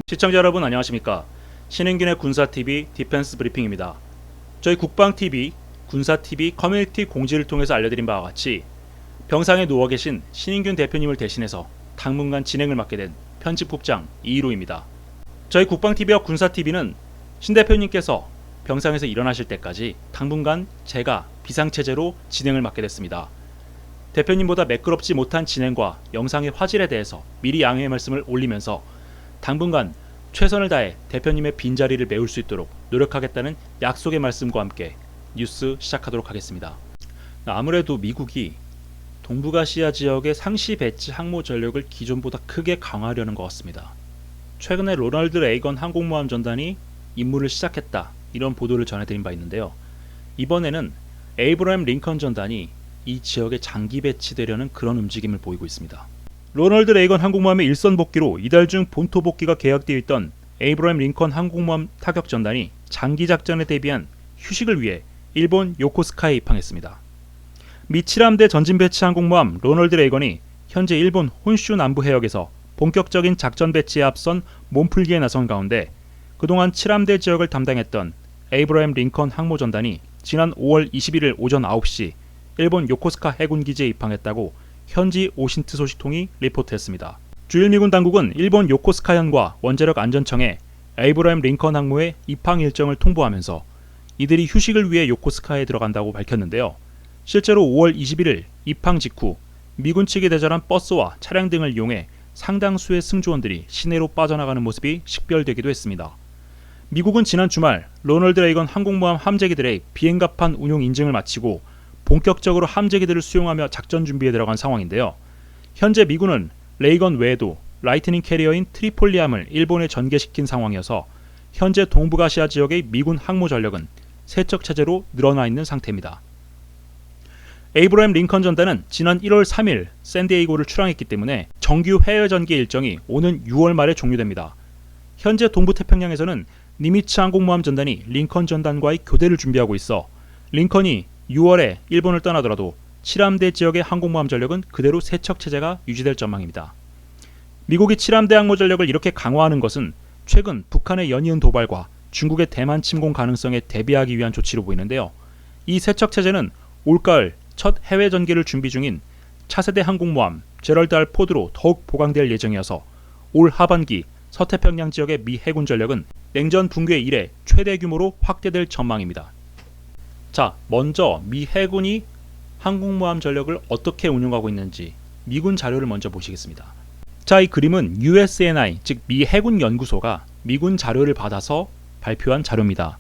시청자 여러분 안녕하십니까. 신인균의 군사TV 디펜스 브리핑입니다. 저희 국방TV, 군사TV 커뮤니티 공지를 통해서 알려드린 바와 같이 병상에 누워 계신 신인균 대표님을 대신해서 당분간 진행을 맡게 된 편집국장 이희로입니다. 저희 국방TV와 군사TV는 신 대표님께서 병상에서 일어나실 때까지 당분간 제가 비상체제로 진행을 맡게 됐습니다. 대표님보다 매끄럽지 못한 진행과 영상의 화질에 대해서 미리 양해의 말씀을 올리면서 당분간 최선을 다해 대표님의 빈자리를 메울 수 있도록 노력하겠다는 약속의 말씀과 함께 뉴스 시작하도록 하겠습니다. 아무래도 미국이 동북아시아 지역의 상시 배치 항모 전력을 기존보다 크게 강화하려는 것 같습니다. 최근에 로널드 레이건 항공모함 전단이 임무를 시작했다, 이런 보도를 전해드린 바 있는데요. 이번에는 에이브러햄 링컨 전단이 이 지역에 장기 배치되려는 그런 움직임을 보이고 있습니다. 로널드 레이건 항공모함의 일선 복귀로 이달 중 본토 복귀가 계약되어 있던 에이브러햄 링컨 항공모함 타격 전단이 장기 작전에 대비한 휴식을 위해 일본 요코스카에 입항했습니다. 미 7함대 전진 배치 항공모함 로널드 레이건이 현재 일본 혼슈 남부 해역에서 본격적인 작전 배치에 앞선 몸풀기에 나선 가운데 그동안 7함대 지역을 담당했던 에이브러햄 링컨 항모 전단이 지난 5월 21일 오전 9시 일본 요코스카 해군기지에 입항했다고 현지 오신트 소식통이 리포트했습니다. 주일 미군 당국은 일본 요코스카현과 원자력 안전청에 에이브러햄 링컨 항모의 입항 일정을 통보하면서 이들이 휴식을 위해 요코스카에 들어간다고 밝혔는데요. 실제로 5월 21일 입항 직후 미군 측이 대절한 버스와 차량 등을 이용해 상당수의 승조원들이 시내로 빠져나가는 모습이 식별되기도 했습니다. 미국은 지난 주말 로널드 레이건 항공모함 함재기들의 비행갑판 운용 인증을 마치고 본격적으로 함재기들을 수용하며 작전 준비에 들어간 상황인데요. 현재 미군은 레이건 외에도 라이트닝 캐리어인 트리폴리함을 일본에 전개시킨 상황이어서 현재 동북아시아 지역의 미군 항모 전력은 세척 체제로 늘어나 있는 상태입니다. 에이브러햄 링컨 전단은 지난 1월 3일 샌디에이고를 출항했기 때문에 정규 해외 전개 일정이 오는 6월 말에 종료됩니다. 현재 동부태평양에서는 니미츠 항공모함 전단이 링컨 전단과의 교대를 준비하고 있어 링컨이 6월에 일본을 떠나더라도 7함대 지역의 항공모함 전력은 그대로 세척 체제가 유지될 전망입니다. 미국이 7함대 항모 전력을 이렇게 강화하는 것은 최근 북한의 연이은 도발과 중국의 대만 침공 가능성에 대비하기 위한 조치로 보이는데요. 이 세척 체제는 올가을 첫 해외 전개를 준비 중인 차세대 항공모함 제럴드 R 포드로 더욱 보강될 예정이어서 올 하반기 서태평양 지역의 미 해군 전력은 냉전 붕괴 이래 최대 규모로 확대될 전망입니다. 자, 먼저 미 해군이 항공모함 전력을 어떻게 운용하고 있는지 미군 자료를 먼저 보시겠습니다. 자, 이 그림은 USNI, 즉 미 해군 연구소가 미군 자료를 받아서 발표한 자료입니다.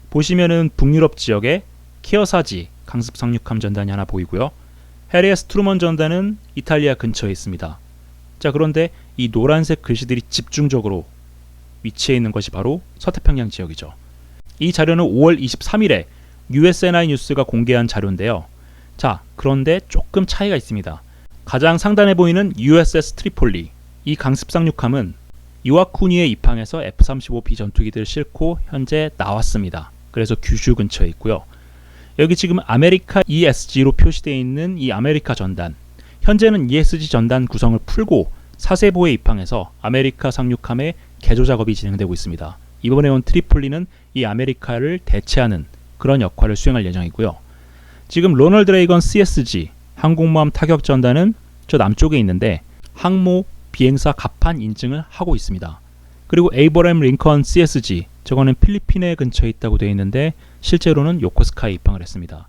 보시면은 북유럽 지역에 키어사지 강습 상륙함 전단이 하나 보이고요. 해리에스 트루먼 전단은 이탈리아 근처에 있습니다. 자, 그런데 이 노란색 글씨들이 집중적으로 위치해 있는 것이 바로 서태평양 지역이죠. 이 자료는 5월 23일에 USNI 뉴스가 공개한 자료인데요. 자, 그런데 조금 차이가 있습니다. 가장 상단에 보이는 USS 트리폴리, 이 강습 상륙함은 이와쿠니에 입항해서 F-35B 전투기들을 싣고 현재 나왔습니다. 그래서 규슈 근처에 있고요. 여기 지금 아메리카 ESG로 표시되어 있는 이 아메리카 전단, 현재는 ESG 전단 구성을 풀고 사세보에 입항해서 아메리카 상륙함의 개조 작업이 진행되고 있습니다. 이번에 온 트리폴리는 이 아메리카를 대체하는 그런 역할을 수행할 예정이고요. 지금 로널드 레이건 CSG 항공모함 타격 전단은 저 남쪽에 있는데 항모 비행사 갑판 인증을 하고 있습니다. 그리고 에이브러햄 링컨 CSG, 저거는 필리핀에 근처에 있다고 되어 있는데 실제로는 요코스카에 입항을 했습니다.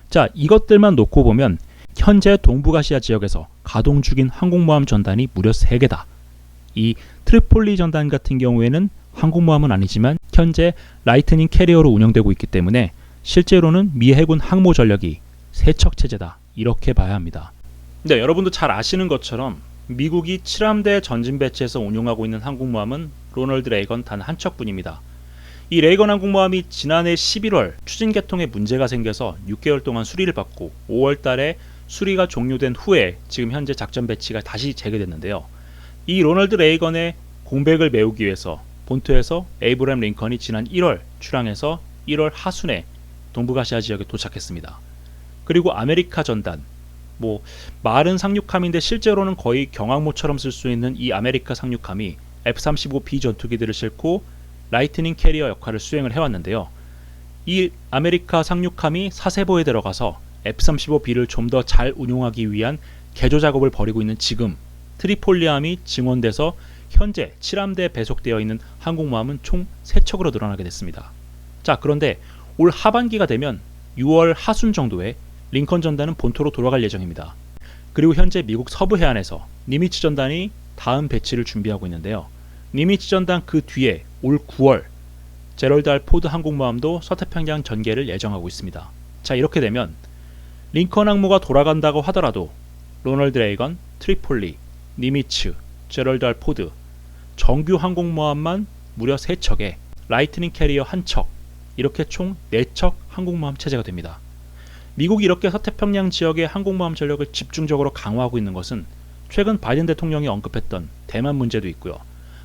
자, 이것들만 놓고 보면 현재 동북아시아 지역에서 가동 중인 항공모함 전단이 무려 3개다. 이 트리폴리 전단 같은 경우에는 항공모함은 아니지만 현재 라이트닝 캐리어로 운영되고 있기 때문에 실제로는 미 해군 항모 전력이 세척 체제다, 이렇게 봐야 합니다. 네, 여러분도 잘 아시는 것처럼 미국이 7함대 전진 배치에서 운용하고 있는 항공모함은 로널드 레이건 단 한 척뿐입니다. 이 레이건 항공모함이 지난해 11월 추진 개통에 문제가 생겨서 6개월 동안 수리를 받고 5월 달에 수리가 종료된 후에 지금 현재 작전 배치가 다시 재개됐는데요. 이 로널드 레이건의 공백을 메우기 위해서 본토에서 에이브러햄 링컨이 지난 1월 출항해서 1월 하순에 동북아시아 지역에 도착했습니다. 그리고 아메리카 전단, 말은 상륙함인데 실제로는 거의 경항모처럼 쓸 수 있는 이 아메리카 상륙함이 F-35B 전투기들을 싣고 라이트닝 캐리어 역할을 수행을 해왔는데요. 이 아메리카 상륙함이 사세보에 들어가서 F-35B를 좀 더 잘 운용하기 위한 개조 작업을 벌이고 있는 지금 트리폴리함이 증원돼서 현재 7함대에 배속되어 있는 항공모함은 총 3척으로 늘어나게 됐습니다. 자, 그런데 올 하반기가 되면 6월 하순 정도에 링컨 전단은 본토로 돌아갈 예정입니다. 그리고 현재 미국 서부 해안에서 니미츠 전단이 다음 배치를 준비하고 있는데요. 니미츠 전단 그 뒤에 올 9월 제럴드 R 포드 항공모함도 서태평양 전개를 예정하고 있습니다. 자, 이렇게 되면 링컨 항모가 돌아간다고 하더라도 로널드 레이건, 트리폴리, 니미츠, 제럴드 R 포드 정규 항공모함만 무려 3척에 라이트닝 캐리어 1척, 이렇게 총 4척 항공모함 체제가 됩니다. 미국이 이렇게 서태평양 지역의 항공모함 전력을 집중적으로 강화하고 있는 것은 최근 바이든 대통령이 언급했던 대만 문제도 있고요.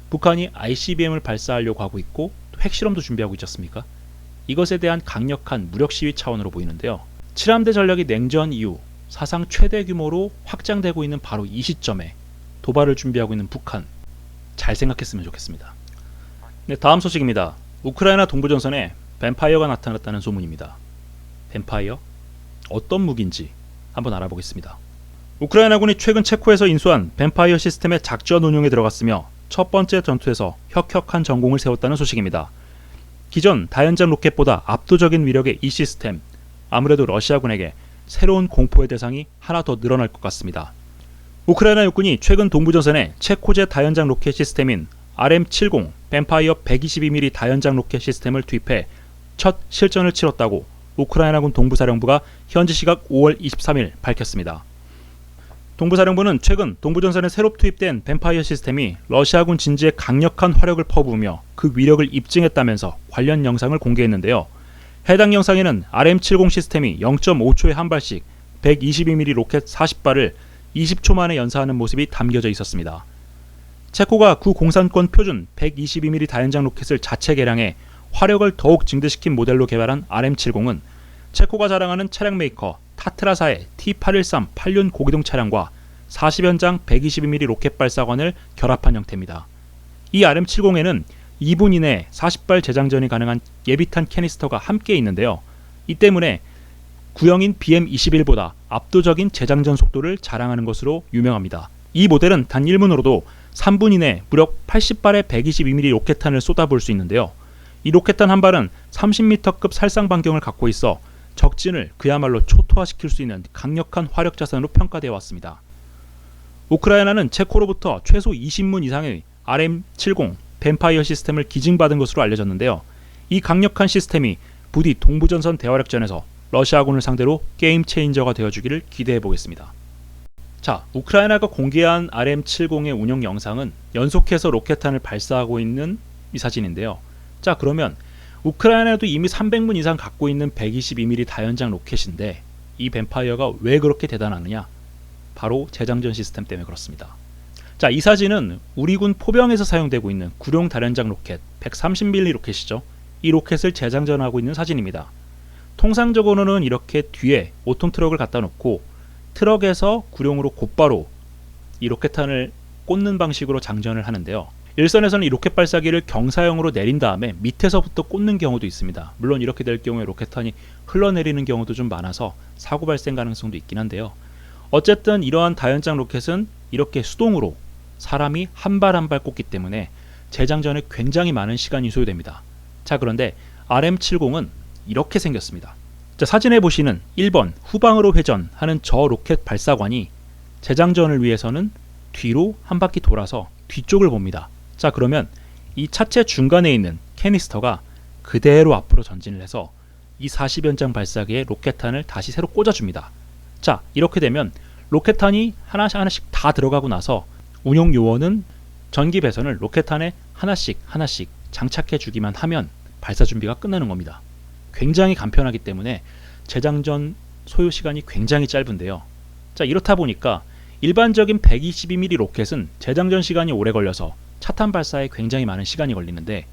북한이 ICBM을 발사하려고 하고 있고 또 핵실험도 준비하고 있지 않습니까? 이것에 대한 강력한 무력 시위 차원으로 보이는데요. 7함대 전력이 냉전 이후 사상 최대 규모로 확장되고 있는 바로 이 시점에 도발을 준비하고 있는 북한, 잘 생각했으면 좋겠습니다. 네, 다음 소식입니다. 우크라이나 동부전선에 뱀파이어가 나타났다는 소문입니다. 뱀파이어? 어떤 무기인지 한번 알아보겠습니다. 우크라이나군이 최근 체코에서 인수한 뱀파이어 시스템의 작전 운용에 들어갔으며 첫 번째 전투에서 혁혁한 전공을 세웠다는 소식입니다. 기존 다연장 로켓보다 압도적인 위력의 이 시스템, 아무래도 러시아군에게 새로운 공포의 대상이 하나 더 늘어날 것 같습니다. 우크라이나 육군이 최근 동부전선에 체코제 다연장 로켓 시스템인 RM-70 뱀파이어 122mm 다연장 로켓 시스템을 투입해 첫 실전을 치렀다고 우크라이나군 동부사령부가 현지 시각 5월 23일 밝혔습니다. 동부사령부는 최근 동부전선에 새로 투입된 뱀파이어 시스템이 러시아군 진지에 강력한 화력을 퍼부으며 그 위력을 입증했다면서 관련 영상을 공개했는데요. 해당 영상에는 RM-70 시스템이 0.5초에 한 발씩 122mm 로켓 40발을 20초 만에 연사하는 모습이 담겨져 있었습니다. 체코가 구공산권 표준 122mm 다연장 로켓을 자체 개량해 화력을 더욱 증대시킨 모델로 개발한 RM-70은 체코가 자랑하는 차량 메이커 타트라사의 T813 8륜 고기동 차량과 40연장 122mm 로켓 발사관을 결합한 형태입니다. 이 RM-70에는 2분 이내에 40발 재장전이 가능한 예비탄 캐니스터가 함께 있는데요. 이 때문에 구형인 BM-21보다 압도적인 재장전 속도를 자랑하는 것으로 유명합니다. 이 모델은 단 1문으로도 3분 이내에 무려 80발의 122mm 로켓탄을 쏟아부을 수 있는데요. 이 로켓탄 한 발은 30m급 살상 반경을 갖고 있어 적진을 그야말로 초토화시킬 수 있는 강력한 화력 자산으로 평가되어 왔습니다. 우크라이나는 체코로부터 최소 20문 이상의 RM-70 뱀파이어 시스템을 기증받은 것으로 알려졌는데요. 이 강력한 시스템이 부디 동부전선 대화력전에서 러시아군을 상대로 게임 체인저가 되어주기를 기대해 보겠습니다. 자, 우크라이나가 공개한 RM-70의 운영 영상은 연속해서 로켓탄을 발사하고 있는 이 사진인데요. 자, 그러면 우크라이나도 이미 300문 이상 갖고 있는 122mm 다연장 로켓인데 이 뱀파이어가 왜 그렇게 대단하느냐? 바로 재장전 시스템 때문에 그렇습니다. 자, 이 사진은 우리 군 포병에서 사용되고 있는 구룡 다연장 로켓 130mm 로켓이죠. 이 로켓을 재장전하고 있는 사진입니다. 통상적으로는 이렇게 뒤에 5톤 트럭을 갖다 놓고 트럭에서 구룡으로 곧바로 이 로켓탄을 꽂는 방식으로 장전을 하는데요. 일선에서는 이 로켓 발사기를 경사형으로 내린 다음에 밑에서부터 꽂는 경우도 있습니다. 물론 이렇게 될 경우에 로켓탄이 흘러내리는 경우도 좀 많아서 사고 발생 가능성도 있긴 한데요. 어쨌든 이러한 다연장 로켓은 이렇게 수동으로 사람이 한 발 한 발 꽂기 때문에 재장전에 굉장히 많은 시간이 소요됩니다. 자, 그런데 RM-70은 이렇게 생겼습니다. 자, 사진에 보시는 1번 후방으로 회전하는 저 로켓 발사관이 재장전을 위해서는 뒤로 한 바퀴 돌아서 뒤쪽을 봅니다. 자, 그러면 이 차체 중간에 있는 캐니스터가 그대로 앞으로 전진을 해서 이 40연장 발사기에 로켓탄을 다시 새로 꽂아줍니다. 자, 이렇게 되면 로켓탄이 하나씩 다 들어가고 나서 운용 요원은 전기 배선을 로켓탄에 하나씩 장착해 주기만 하면 발사 준비가 끝나는 겁니다. 굉장히 간편하기 때문에 재장전 소요 시간이 굉장히 짧은데요. 자, 이렇다 보니까 일반적인 122mm 로켓은 재장전 시간이 오래 걸려서 차탄 발사에 굉장히 많은 시간이 걸리는데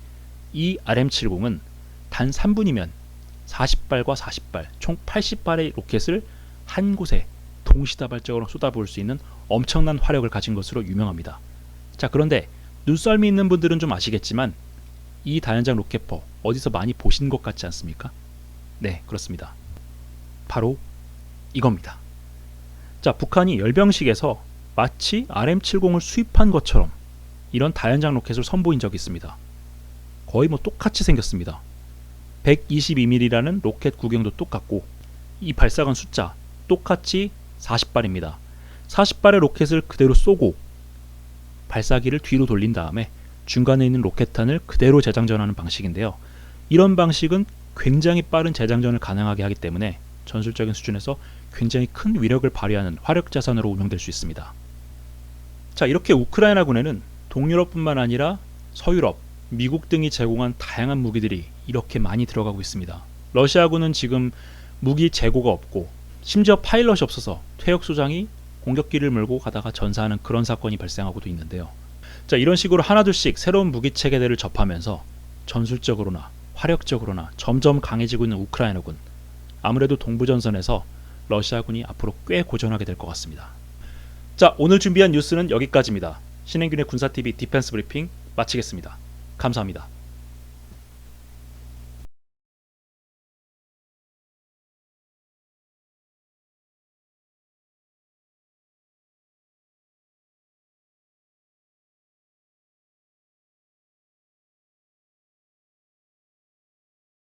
이 RM-70은 단 3분이면 40발과 40발, 총 80발의 로켓을 한 곳에 동시다발적으로 쏟아부을 수 있는 엄청난 화력을 가진 것으로 유명합니다. 자, 그런데 눈썰미 있는 분들은 좀 아시겠지만 이 다연장 로켓포 어디서 많이 보신 것 같지 않습니까? 네, 그렇습니다. 바로 이겁니다. 자, 북한이 열병식에서 마치 RM-70을 수입한 것처럼 이런 다연장 로켓을 선보인 적이 있습니다. 거의 뭐 똑같이 생겼습니다. 122mm라는 로켓 구경도 똑같고 이 발사관 숫자 똑같이 40발입니다. 40발의 로켓을 그대로 쏘고 발사기를 뒤로 돌린 다음에 중간에 있는 로켓탄을 그대로 재장전하는 방식인데요. 이런 방식은 굉장히 빠른 재장전을 가능하게 하기 때문에 전술적인 수준에서 굉장히 큰 위력을 발휘하는 화력자산으로 운영될 수 있습니다. 자, 이렇게 우크라이나군에는 동유럽뿐만 아니라 서유럽, 미국 등이 제공한 다양한 무기들이 이렇게 많이 들어가고 있습니다. 러시아군은 지금 무기 재고가 없고 심지어 파일럿이 없어서 퇴역 소장이 공격기를 몰고 가다가 전사하는 그런 사건이 발생하고도 있는데요. 자, 이런 식으로 하나둘씩 새로운 무기 체계들을 접하면서 전술적으로나 화력적으로나 점점 강해지고 있는 우크라이나군, 아무래도 동부전선에서 러시아군이 앞으로 꽤 고전하게 될 것 같습니다. 자, 오늘 준비한 뉴스는 여기까지입니다. 신행균의 군사TV 디펜스 브리핑 마치겠습니다. 감사합니다.